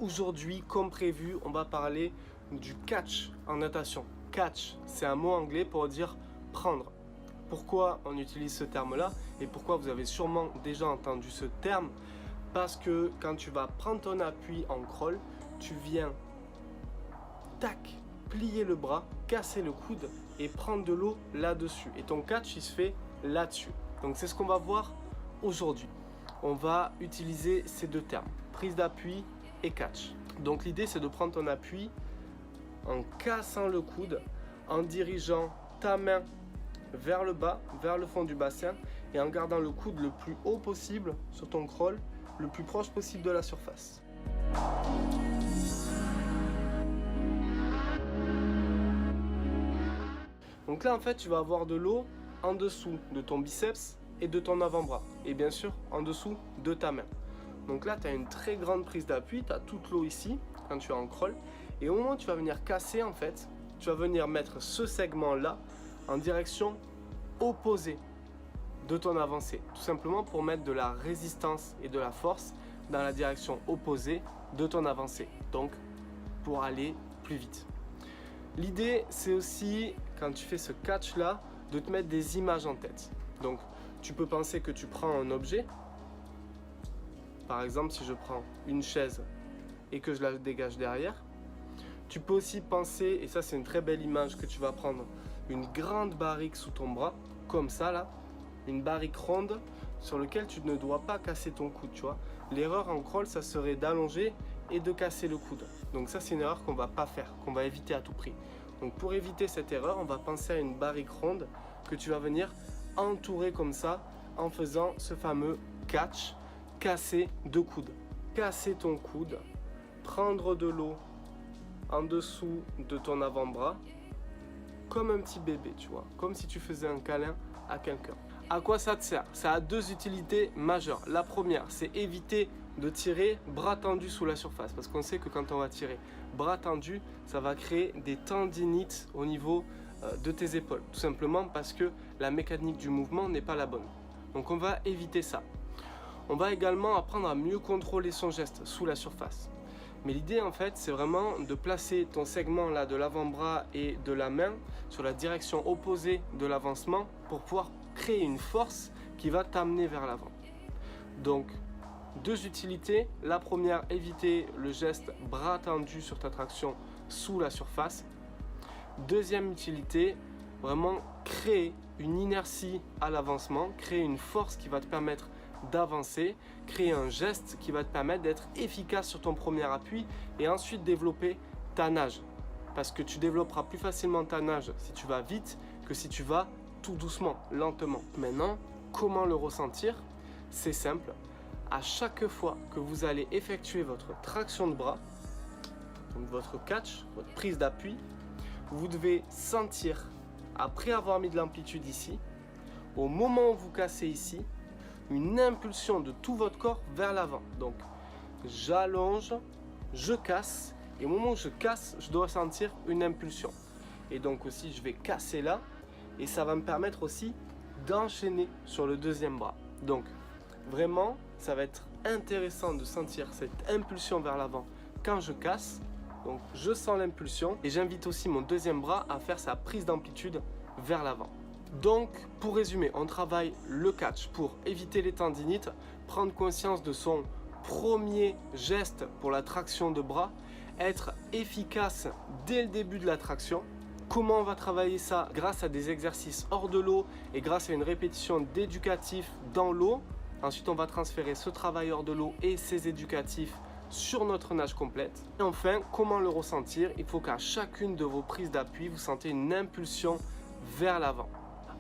Aujourd'hui, comme prévu, on va parler du catch en natation. Catch, c'est un mot anglais pour dire prendre. Pourquoi on utilise ce terme-là et pourquoi vous avez sûrement déjà entendu ce terme? Parce que quand tu vas prendre ton appui en crawl, tu viens, tac, plier le bras, casser le coude et prendre de l'eau là-dessus. Et ton catch, il se fait là-dessus. Donc c'est ce qu'on va voir aujourd'hui. On va utiliser ces deux termes, prise d'appui et catch. Donc l'idée, c'est de prendre ton appui en cassant le coude, en dirigeant ta main vers le bas, vers le fond du bassin et en gardant le coude le plus haut possible sur ton crawl, le plus proche possible de la surface. Donc là, en fait, tu vas avoir de l'eau en dessous de ton biceps et de ton avant-bras. Et bien sûr, en dessous de ta main. Donc là, tu as une très grande prise d'appui, tu as toute l'eau ici, quand tu es en crawl. Et au moment où tu vas venir casser, en fait, tu vas venir mettre ce segment-là en direction opposée de ton avancée. Tout simplement pour mettre de la résistance et de la force dans la direction opposée de ton avancée. Donc, pour aller plus vite. L'idée, c'est aussi, quand tu fais ce catch-là, de te mettre des images en tête. Donc, tu peux penser que tu prends un objet. Par exemple, si je prends une chaise et que je la dégage derrière. Tu peux aussi penser, et ça c'est une très belle image, que tu vas prendre une grande barrique sous ton bras, comme ça là. Une barrique ronde sur laquelle tu ne dois pas casser ton coude, tu vois. L'erreur en crawl, ça serait d'allonger et de casser le coude. Donc ça, c'est une erreur qu'on ne va pas faire, qu'on va éviter à tout prix. Donc pour éviter cette erreur, on va penser à une barrique ronde que tu vas venir entourer comme ça en faisant ce fameux catch, casser deux coudes. Casser ton coude, prendre de l'eau en dessous de ton avant-bras, comme un petit bébé, tu vois, comme si tu faisais un câlin à quelqu'un. À quoi ça te sert? Ça a deux utilités majeures. La première, c'est éviter de tirer bras tendus sous la surface, parce qu'on sait que quand on va tirer bras tendus, ça va créer des tendinites au niveau de tes épaules, tout simplement parce que la mécanique du mouvement n'est pas la bonne. Donc on va éviter ça. On va également apprendre à mieux contrôler son geste sous la surface. Mais l'idée en fait, c'est vraiment de placer ton segment là de l'avant-bras et de la main sur la direction opposée de l'avancement pour pouvoir créer une force qui va t'amener vers l'avant. Donc, deux utilités. La première, éviter le geste bras tendu sur ta traction sous la surface. Deuxième utilité, vraiment créer une inertie à l'avancement, créer une force qui va te permettre d'avancer, créer un geste qui va te permettre d'être efficace sur ton premier appui et ensuite développer ta nage. Parce que tu développeras plus facilement ta nage si tu vas vite que si tu vas tout doucement, lentement. Maintenant, comment le ressentir? C'est simple. À chaque fois que vous allez effectuer votre traction de bras, donc votre catch, votre prise d'appui, vous devez sentir, après avoir mis de l'amplitude ici, au moment où vous cassez ici, une impulsion de tout votre corps vers l'avant. Donc, j'allonge, je casse, et au moment où je casse, je dois sentir une impulsion. Et donc aussi, je vais casser là, et ça va me permettre aussi d'enchaîner sur le deuxième bras. Donc, vraiment, ça va être intéressant de sentir cette impulsion vers l'avant quand je casse. Donc, je sens l'impulsion, et j'invite aussi mon deuxième bras à faire sa prise d'amplitude vers l'avant. Donc, pour résumer, on travaille le catch pour éviter les tendinites, prendre conscience de son premier geste pour la traction de bras, être efficace dès le début de la traction. Comment on va travailler ça? Grâce à des exercices hors de l'eau et grâce à une répétition d'éducatifs dans l'eau. Ensuite, on va transférer ce travail hors de l'eau et ces éducatifs sur notre nage complète. Et enfin, comment le ressentir? Il faut qu'à chacune de vos prises d'appui, vous sentez une impulsion vers l'avant.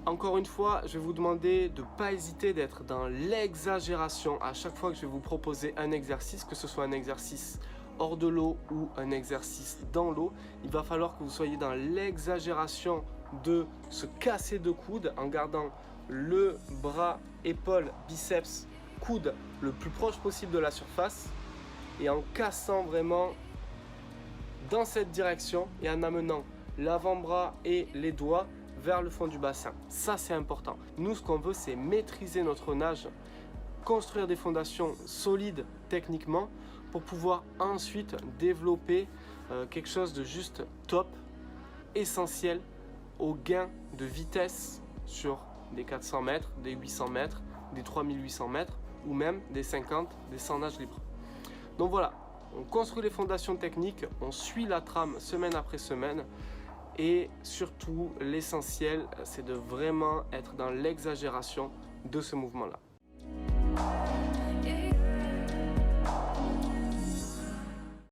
Encore une fois, je vais vous demander de ne pas hésiter d'être dans l'exagération à chaque fois que je vais vous proposer un exercice, que ce soit un exercice hors de l'eau ou un exercice dans l'eau. Il va falloir que vous soyez dans l'exagération de se casser de coude en gardant le bras, épaule, biceps, coude le plus proche possible de la surface et en cassant vraiment dans cette direction et en amenant l'avant-bras et les doigts vers le fond du bassin. Ça, c'est important. Nous, ce qu'on veut, c'est maîtriser notre nage, construire des fondations solides techniquement pour pouvoir ensuite développer quelque chose de juste top, essentiel au gain de vitesse sur des 400 mètres, des 800 mètres, des 3800 mètres ou même des 50, des 100 nages libres. Donc voilà, on construit les fondations techniques, on suit la trame semaine après semaine et surtout l'essentiel c'est de vraiment être dans l'exagération de ce mouvement-là.